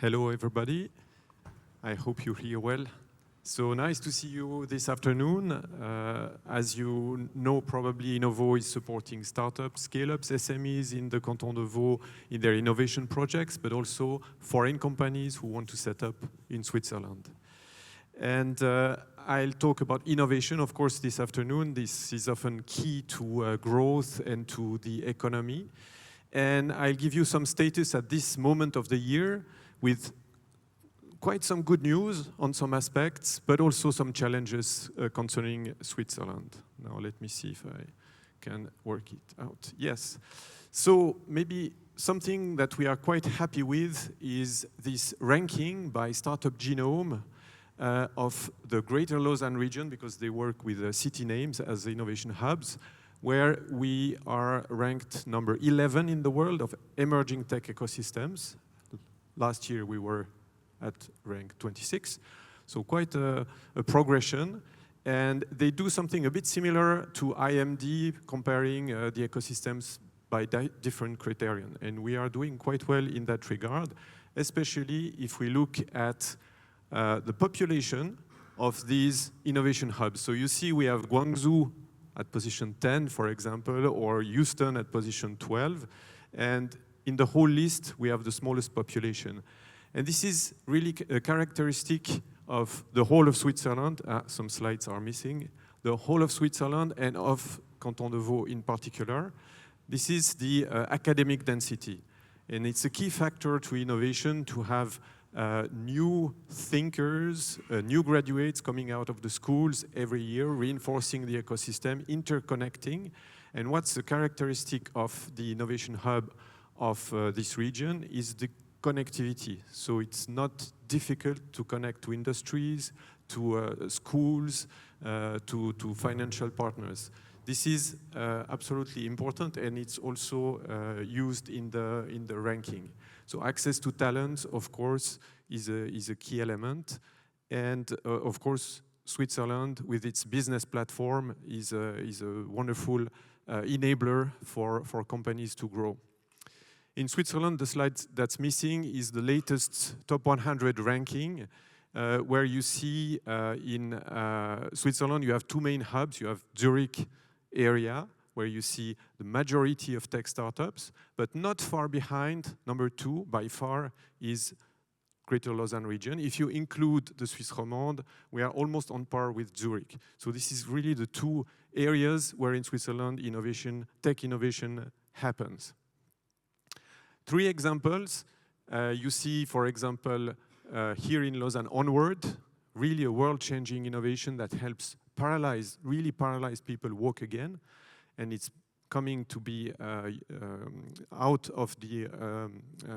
Hello, everybody. I hope you hear well. So nice to see you this afternoon. As you know, probably Innovaud is supporting startups, scale-ups, SMEs in the Canton de Vaud in their innovation projects, but also foreign companies who want to set up in Switzerland. And I'll talk about innovation, of course, this afternoon. This is often key to growth and to the economy. And I'll give you some status at this moment of the year with quite some good news on some aspects, but also some challenges concerning Switzerland. Now let me see if I can work it out. Yes. So maybe something that we are quite happy with is this ranking by Startup Genome of the Greater Lausanne region, because they work with city names as innovation hubs, where we are ranked number 11 in the world of emerging tech ecosystems. Last year we were at rank 26, so quite a progression. And they do something a bit similar to IMD, comparing the ecosystems by different criterion. And we are doing quite well in that regard, especially if we look at the population of these innovation hubs. So you see we have Guangzhou at position 10, for example, or Houston at position 12. And in the whole list, we have the smallest population. And this is really a characteristic of the whole of Switzerland. Some slides are missing. The whole of Switzerland and of Canton de Vaud in particular. This is the academic density. And it's a key factor to innovation to have new thinkers, new graduates coming out of the schools every year, reinforcing the ecosystem, interconnecting. And what's the characteristic of the innovation hub of this region is the connectivity. So it's not difficult to connect to industries, to schools, to financial partners. This is absolutely important, and it's also used in the ranking. So access to talent, of course, is a key element. And of course, Switzerland, with its business platform, is a wonderful enabler for companies to grow. In Switzerland, the slide that's missing is the latest top 100 ranking, where you see in Switzerland, you have two main hubs. You have Zurich area, where you see the majority of tech startups, but not far behind, number 2 by far, is Greater Lausanne region. If you include the Suisse romande, we are almost on par with Zurich. So this is really the two areas where in Switzerland tech innovation happens. 3 examples. You see, for example, here in Lausanne Onward, really a world-changing innovation that helps really paralyzed people walk again. And it's coming to be out of the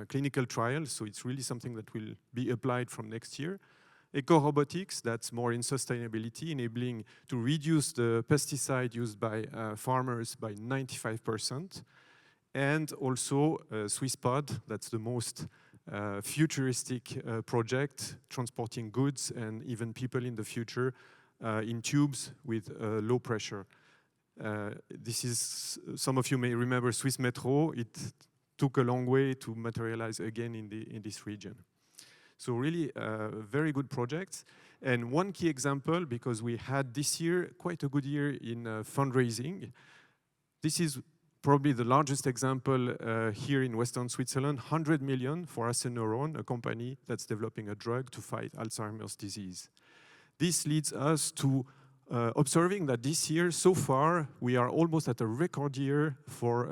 clinical trials, so it's really something that will be applied from next year. Eco-robotics, that's more in sustainability, enabling to reduce the pesticide used by farmers by 95%. And also SwissPod, that's the most futuristic project, transporting goods and even people in the future in tubes with low pressure. This is, some of you may remember Swiss Metro. It took a long way to materialize again in this region. So really very good projects. And one key example, because we had this year quite a good year in fundraising. This is probably the largest example here in Western Switzerland, 100 million for Neuron, a company that's developing a drug to fight Alzheimer's disease. This leads us to observing that this year, so far, we are almost at a record year for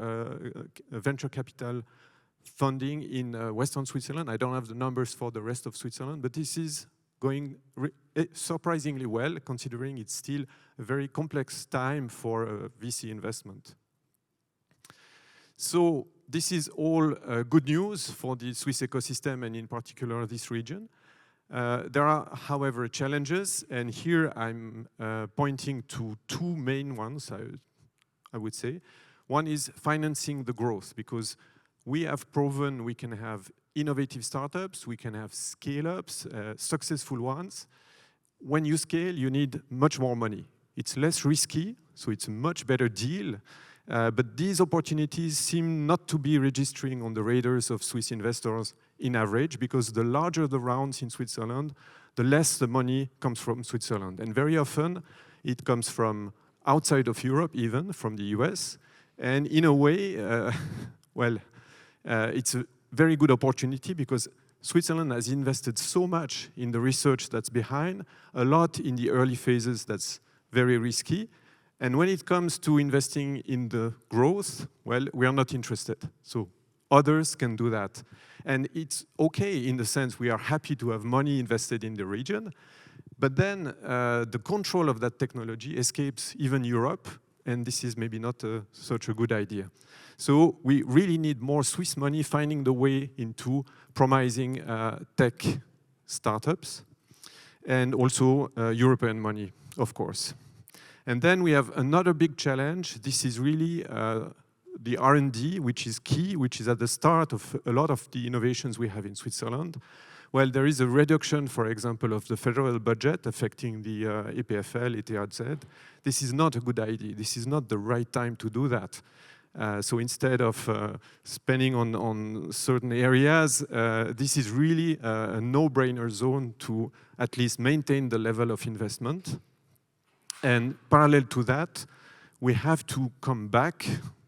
venture capital funding in Western Switzerland. I don't have the numbers for the rest of Switzerland, but this is going surprisingly well, considering it's still a very complex time for VC investment. So this is all good news for the Swiss ecosystem and in particular this region. There are, however, challenges, and here I'm pointing to 2 main ones, I would say. One is financing the growth, because we have proven we can have innovative startups, we can have scale-ups, successful ones. When you scale, you need much more money. It's less risky, so it's a much better deal. But these opportunities seem not to be registering on the radars of Swiss investors in average, because the larger the rounds in Switzerland, the less the money comes from Switzerland. And very often, it comes from outside of Europe, even from the US. And in a way, it's a very good opportunity, because Switzerland has invested so much in the research that's behind, a lot in the early phases that's very risky. And when it comes to investing in the growth, well, we are not interested. So others can do that. And it's okay in the sense we are happy to have money invested in the region, but then the control of that technology escapes even Europe, and this is maybe not such a good idea. So we really need more Swiss money finding the way into promising tech startups, and also European money, of course. And then we have another big challenge. This is really the R&D, which is key, which is at the start of a lot of the innovations we have in Switzerland. Well, there is a reduction, for example, of the federal budget affecting the EPFL, ETHZ. This is not a good idea. This is not the right time to do that. So instead of spending on certain areas, this is really a no-brainer zone to at least maintain the level of investment. And parallel to that, we have to come back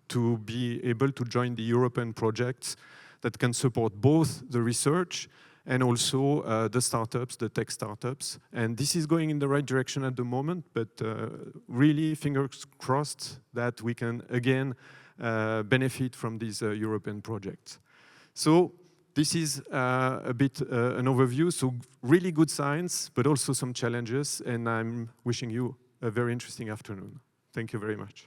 to be able to join the European projects that can support both the research and also the startups, the tech startups. And this is going in the right direction at the moment, but really fingers crossed that we can again benefit from these European projects. So this is a bit an overview. So really good science, but also some challenges. And I'm wishing you a very interesting afternoon. Thank you very much.